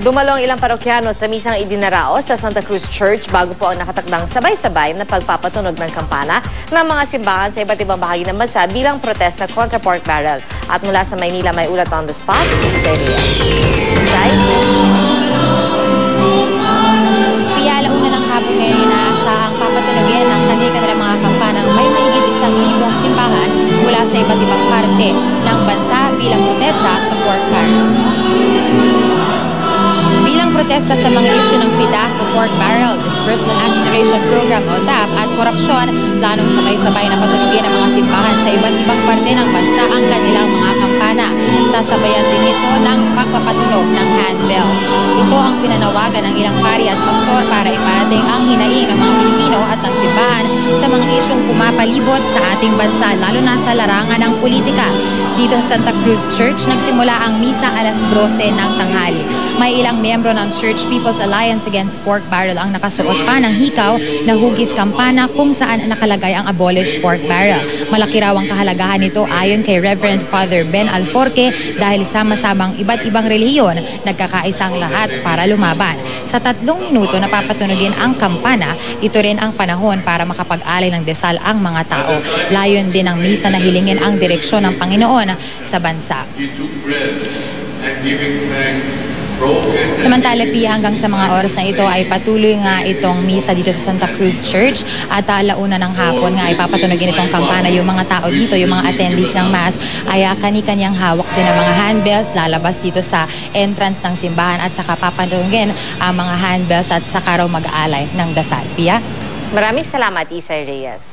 Dumalong ilang parokyano sa misang idinaraos sa Santa Cruz Church bago po ang nakatakdang sabay-sabay na pagpapatunog ng kampana ng mga simbahan sa iba't ibang bahagi ng bansa bilang protesta kontra pork barrel. At mula sa Maynila may ulat on the spot, Pia, alauna ng hapon ngayon inaasahang papatunogin ang kanilang mga kampanang may mahigit 1,000 simbahan mula sa iba't ibang parte ng bansa bilang protesta sa pork barrel. Bilang protesta sa mga isyu ng PIDA o Pork Barrel, Disbursement Acceleration Program o DAP at korupsyon, planong sabay-sabay na patunugin ang mga simbahan sa iba't ibang parte ng bansa ang kanilang mga kampana. Sasabayan din ito ng pagpapatunog ng handbells. Ito ang pinanawagan ng ilang pari at pastor para iparating ang hinaing ng mga Pilipino at ng simbahan sa mga isyong pumapalibot sa ating bansa, lalo na sa larangan ng politika. Dito sa Santa Cruz Church, nagsimula ang misa alas 12 ng tanghali. May ilang miyembro ng Church People's Alliance Against Pork Barrel ang nakasuot pa ng hikaw na hugis kampana kung saan nakalagay ang Abolish Pork Barrel. Malaki raw ang kahalagahan nito ayon kay Reverend Father Ben Alforque dahil sama-samang iba't ibang relihiyon nagkakaisang lahat para lumaban. Sa 3 minuto na papatunugin ang kampana, ito rin ang panahon para makapag-alay ng desal ang mga tao. Layon din ng misa na hilingin ang direksyon ng Panginoon sa bansa. Samantala, Pia, hanggang sa mga oras na ito ay patuloy nga itong misa dito sa Santa Cruz Church at alauna ng hapon nga ay papatunogin itong kampana. Yung mga tao dito, yung mga attendees ng Mass ay kani-kanyang hawak din ng mga handbells, lalabas dito sa entrance ng simbahan at saka papatunogin ang mga handbells at saka raw mag-aalay ng dasal. Pia? Maraming salamat, Isay Reyes.